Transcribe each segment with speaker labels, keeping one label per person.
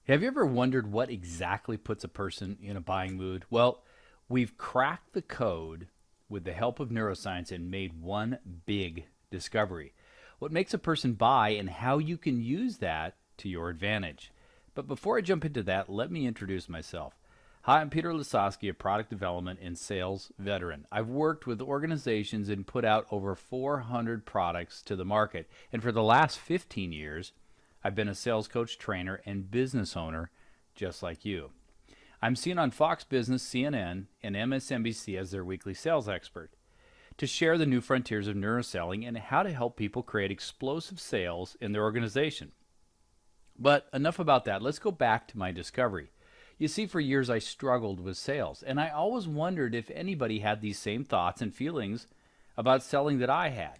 Speaker 1: Have you ever wondered what exactly puts a person in a buying mood? Well, we've cracked the code with the help of neuroscience and made one big discovery. What makes a person buy and how you can use that to your advantage. But before I jump into that, let me introduce myself. Hi, I'm Peter Lasowski, a product development and sales veteran. I've worked with organizations and put out over 400 products to the market. And for the last 15 years, I've been a sales coach, trainer, and business owner just like you. I'm seen on Fox Business, CNN, and MSNBC as their weekly sales expert to share the new frontiers of neuroselling and how to help people create explosive sales in their organization. But enough about that. Let's go back to my discovery. You see, for years I struggled with sales, and I always wondered if anybody had these same thoughts and feelings about selling that I had.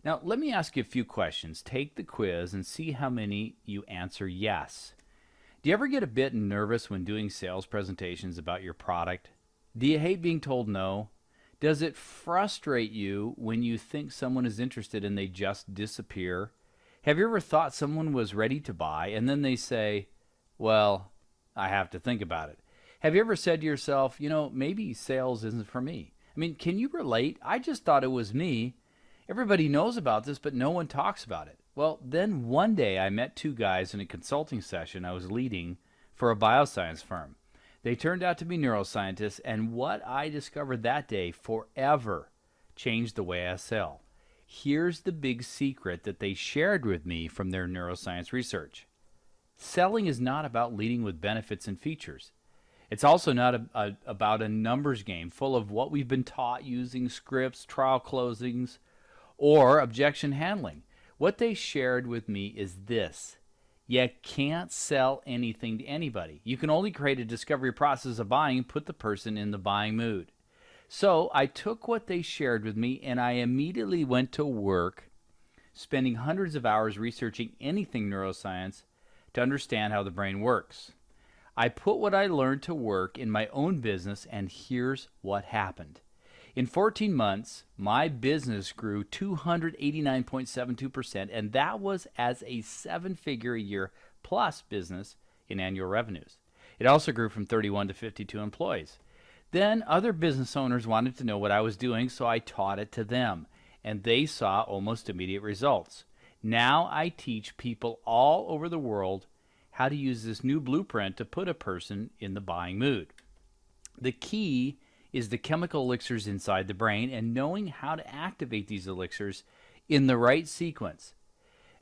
Speaker 1: Now, let me ask you a few questions. Take the quiz and see how many you answer yes. Do you ever get a bit nervous when doing sales presentations about your product? Do you hate being told no? Does it frustrate you when you think someone is interested and they just disappear? Have you ever thought someone was ready to buy and then they say, well, I have to think about it? Have you ever said to yourself, maybe sales isn't for me? I mean, can you relate? I just thought it was me. Everybody knows about this, but no one talks about it. Well, then one day I met two guys in a consulting session I was leading for a bioscience firm. They turned out to be neuroscientists, and what I discovered that day forever changed the way I sell. Here's the big secret that they shared with me from their neuroscience research. Selling is not about leading with benefits and features. It's also not about a numbers game full of what we've been taught using scripts, trial closings, or objection handling. What they shared with me is this. You can't sell anything to anybody. You can only create a discovery process of buying and put the person in the buying mood. So I took what they shared with me and I immediately went to work, spending hundreds of hours researching anything neuroscience to understand how the brain works. I put what I learned to work in my own business, and here's what happened. In 14 months, my business grew 289.72%, and that was as a seven-figure-a-year plus business in annual revenues. It also grew from 31 to 52 employees. Then other business owners wanted to know what I was doing, so I taught it to them, and they saw almost immediate results. Now I teach people all over the world how to use this new blueprint to put a person in the buying mood. The key is the chemical elixirs inside the brain and knowing how to activate these elixirs in the right sequence.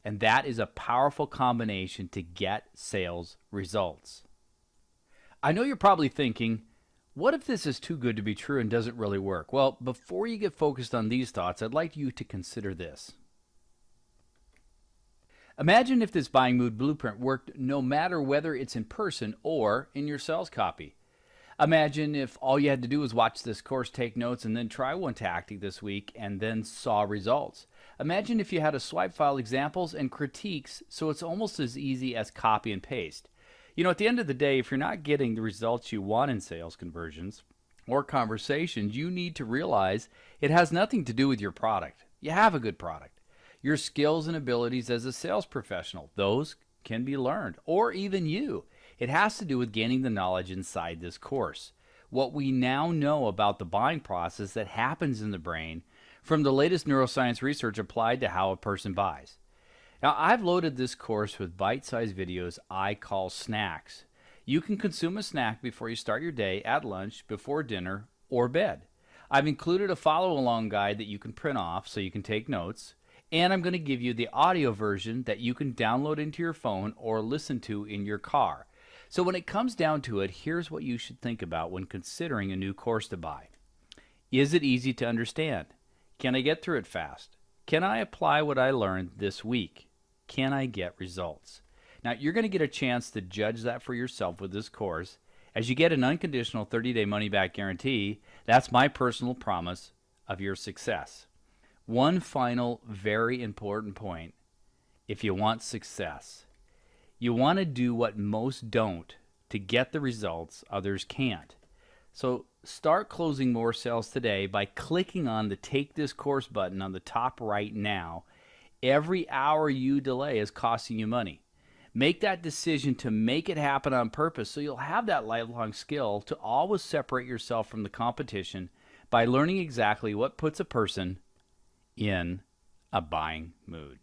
Speaker 1: And that is a powerful combination to get sales results. I know you're probably thinking, what if this is too good to be true and doesn't really work? Well, before you get focused on these thoughts, I'd like you to consider this. Imagine if this buying mood blueprint worked no matter whether it's in person or in your sales copy. Imagine if all you had to do was watch this course, take notes, and then try one tactic this week and then saw results. Imagine if you had a swipe file examples and critiques so it's almost as easy as copy and paste. At the end of the day, if you're not getting the results you want in sales conversions or conversations, you need to realize it has nothing to do with your product. You have a good product. Your skills and abilities as a sales professional, those can be learned, or even you. It has to do with gaining the knowledge inside this course. What we now know about the buying process that happens in the brain from the latest neuroscience research applied to how a person buys. Now, I've loaded this course with bite-sized videos I call snacks. You can consume a snack before you start your day, at lunch, before dinner, or bed. I've included a follow-along guide that you can print off so you can take notes. And I'm going to give you the audio version that you can download into your phone or listen to in your car. So when it comes down to it, here's what you should think about when considering a new course to buy. Is it easy to understand? Can I get through it fast? Can I apply what I learned this week? Can I get results? Now, you're going to get a chance to judge that for yourself with this course. As you get an unconditional 30-day money-back guarantee, that's my personal promise of your success. One final, very important point. If you want success, you want to do what most don't to get the results others can't. So start closing more sales today by clicking on the Take This Course button on the top right now. Every hour you delay is costing you money. Make that decision to make it happen on purpose so you'll have that lifelong skill to always separate yourself from the competition by learning exactly what puts a person in a buying mood.